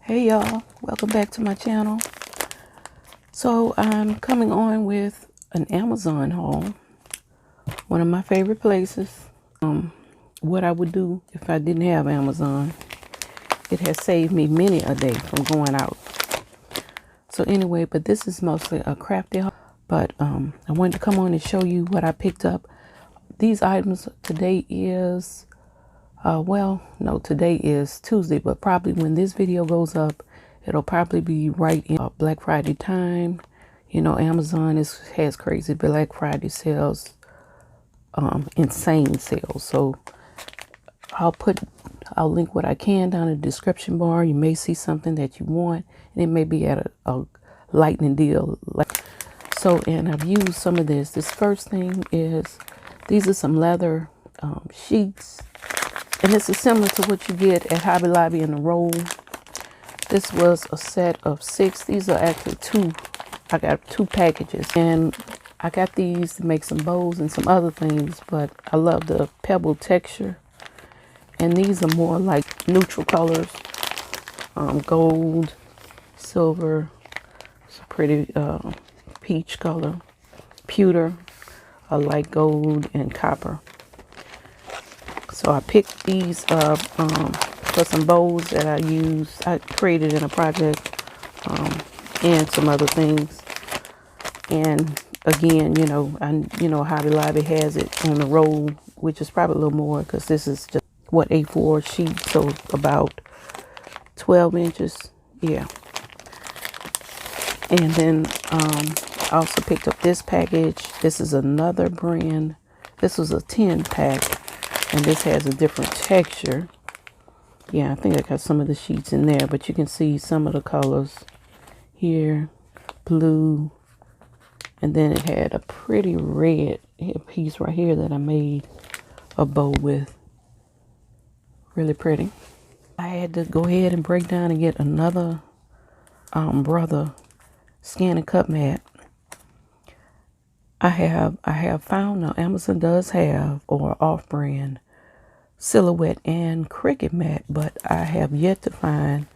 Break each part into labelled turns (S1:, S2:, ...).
S1: Hey y'all, welcome back to my channel. So I'm coming on with an Amazon haul, one of my favorite places. What I would do if I didn't have Amazon. It has saved me many a day from going out. So anyway, but this is mostly a crafty haul. But I wanted to come on and show you what I picked up. These items today is today is Tuesday, but probably when this video goes up, it'll probably be right in Black Friday time. You know, Amazon has crazy Black Friday sales, insane sales. So I'll link what I can down in the description bar. You may see something that you want, and it may be at a lightning deal. And I've used some of this. This first thing is, these are some leather sheets. And this is similar to what you get at Hobby Lobby in a roll. This was a set of 6. These are actually 2. I got 2 packages. And I got these to make some bows and some other things. But I love the pebble texture. And these are more like neutral colors. Gold, silver. It's a pretty peach color. Pewter, a light gold, and copper. So I picked these up for some bows that I created in a project, and some other things. And again, Hobby Lobby has it on the roll, which is probably a little more because this is just A4 sheet, so about 12 inches. Yeah. And then I also picked up this package. This is another brand. This was a 10 pack. And this has a different texture. Yeah, I think I got some of the sheets in there, but you can see some of the colors here. Blue. And then it had a pretty red piece right here that I made a bow with. Really pretty. I had to go ahead and break down and get another Brother scan and cut mat. I have found now Amazon does have, or off-brand, silhouette and cricket mat, but I have yet to find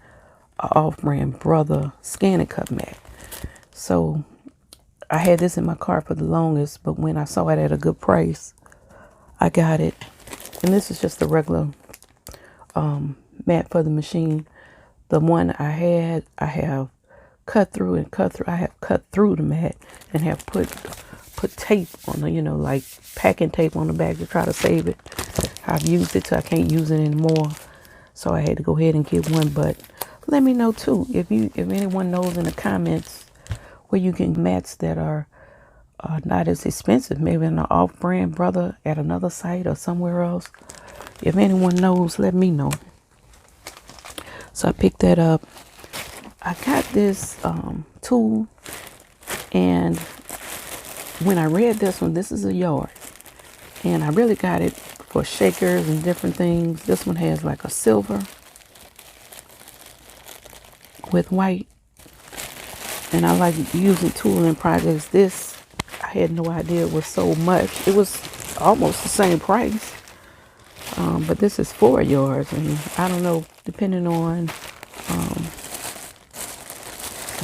S1: an off-brand Brother scan and cut mat. So I had this in my cart for the longest, but when I saw it at a good price, I got it. And this is just a regular mat for the machine. The one I have cut through. I have cut through the mat and have put tape on the, like packing tape on the back to try to save it. I've used it till I can't use it anymore, so I had to go ahead and get one. But let me know too if anyone knows in the comments where you can get mats that are not as expensive, maybe in an off-brand Brother at another site or somewhere else. If anyone knows, let me know. So I picked that up. I got this tool, and when I read this one, this is a yard, and I really got it for shakers and different things. This one has like a silver with white, and I like using tool in projects. This, I had no idea it was so much. It was almost the same price, but this is 4 yards, and I don't know, depending on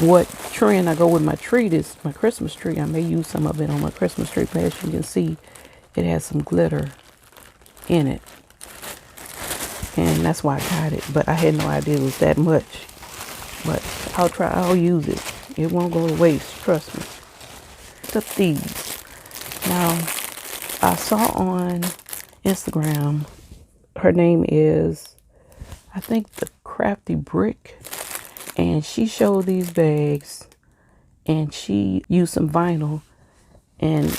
S1: what trend I go with my tree, my Christmas tree, I may use some of it on my Christmas tree, but as you can see, it has some glitter in it, and that's why I got it. But I had no idea it was that much. But I'll use it. It won't go to waste, trust me. Picked up these. Now, I saw on Instagram, her name is, I think, the Crafty Brick, and she showed these bags, and she used some vinyl and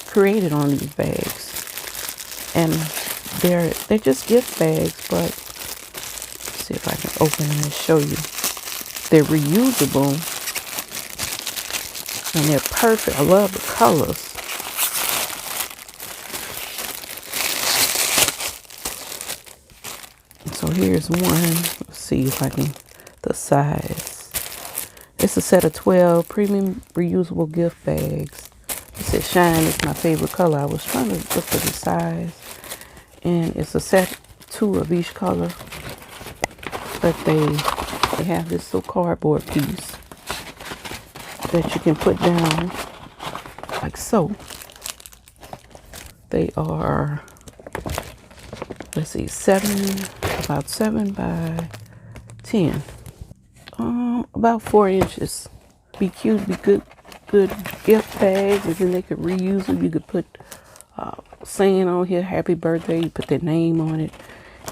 S1: created on these bags. And they're just gift bags, but let's see if I can open them and show you. They're reusable, and they're perfect. I love the colors. So here's one. Let's see if I can, the size. It's a set of 12 premium reusable gift bags. It says shine is my favorite color. I was trying to look for the size. And it's a set 2 of each color. But they they have this little cardboard piece that you can put down like so. They are, let's see, about 7 by 10, about 4 inches. Be cute, be good gift bags, and then they could reuse them. You could put saying on here, happy birthday, you put their name on it.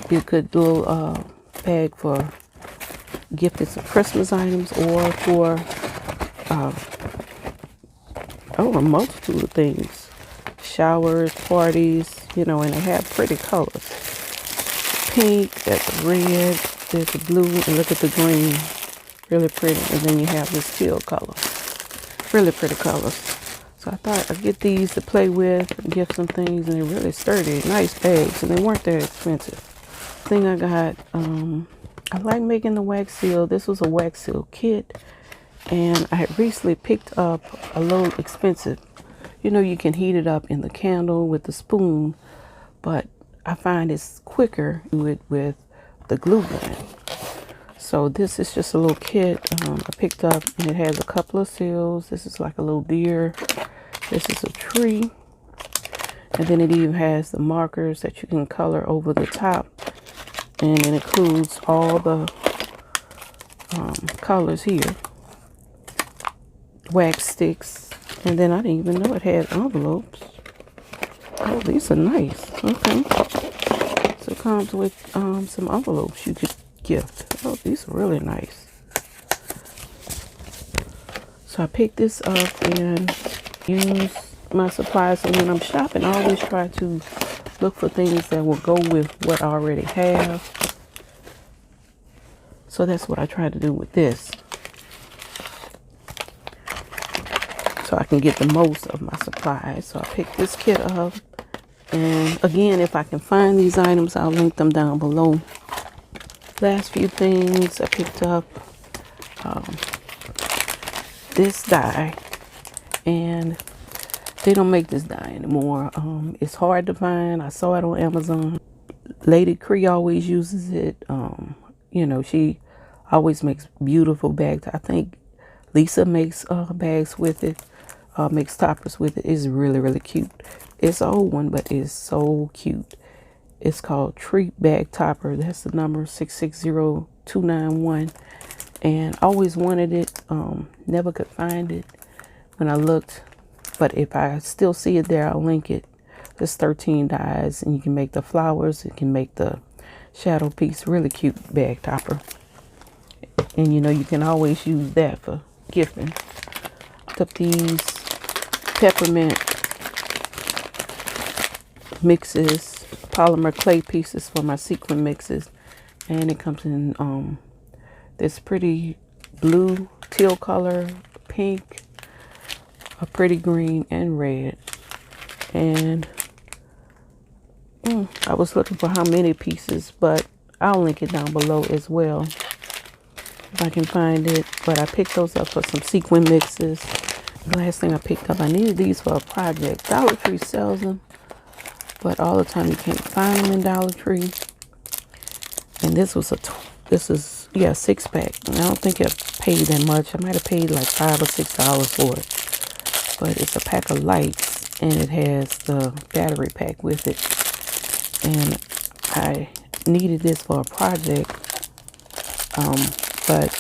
S1: Be a good little bag for gifting some Christmas items, or for a multitude of things. Showers, parties, and they have pretty colors. Pink, there's a red, there's a blue, and look at the green. Really pretty. And then you have this teal color. Really pretty colors. So I thought I'd get these to play with and gift some things, and they're really sturdy, nice bags, and they weren't that expensive. Thing I got, I like making the wax seal. This was a wax seal kit, and I had recently picked up a little expensive. You can heat it up in the candle with the spoon, but I find it's quicker to do it with the glue gun. So this is just a little kit I picked up, and it has a couple of seals. This is like a little deer. This is a tree. And then it even has the markers that you can color over the top. And it includes all the colors here. Wax sticks. And then I didn't even know it had envelopes. Oh, these are nice. Okay. So it comes with some envelopes you could gift. Oh, these are really nice. So I picked this up and use my supplies. And when I'm shopping, I always try to look for things that will go with what I already have. So that's what I try to do with this, so I can get the most of my supplies. So I picked this kit up, and again, if I can find these items, I'll link them down below. Last few things I picked up, this dye, and they don't make this dye anymore. It's hard to find. I saw it on Amazon. Lady Cree always uses it. She always makes beautiful bags. I think Lisa makes bags with it, makes toppers with it. It's really, really cute. It's an old one, but it's so cute. It's called Treat Bag Topper. That's the number 660291. And I always wanted it. Never could find it when I looked. But if I still see it there, I'll link it. There's 13 dyes, and you can make the flowers. You can make the shadow piece. Really cute bag topper. And you can always use that for gifting. Took these peppermint mixes, polymer clay pieces for my sequin mixes, and it comes in this pretty blue, teal color, pink, a pretty green, and red. And I was looking for how many pieces, but I'll link it down below as well if I can find it. But I picked those up for some sequin mixes. The last thing I picked up, I needed these for a project. Dollar Tree sells them, but all the time you can't find them in Dollar Tree. And this was a 6-pack. And I don't think I paid that much. I might have paid like $5 or $6 for it. But it's a pack of lights, and it has the battery pack with it. And I needed this for a project. But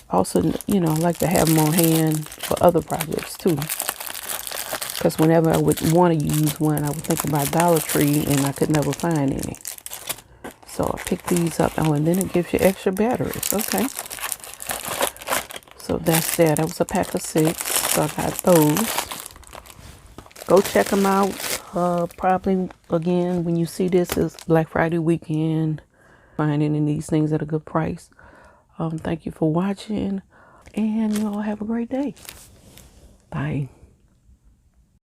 S1: also, I like to have them on hand for other projects too. Because whenever I would want to use one, I would think about Dollar Tree, and I could never find any. So I picked these up. Oh, and then it gives you extra batteries. Okay. So that's that. That was a pack of 6. So I got those. Go check them out. Probably, again, when you see this, is Black Friday weekend. Find any of these things at a good price. Thank you for watching, and you all have a great day. Bye.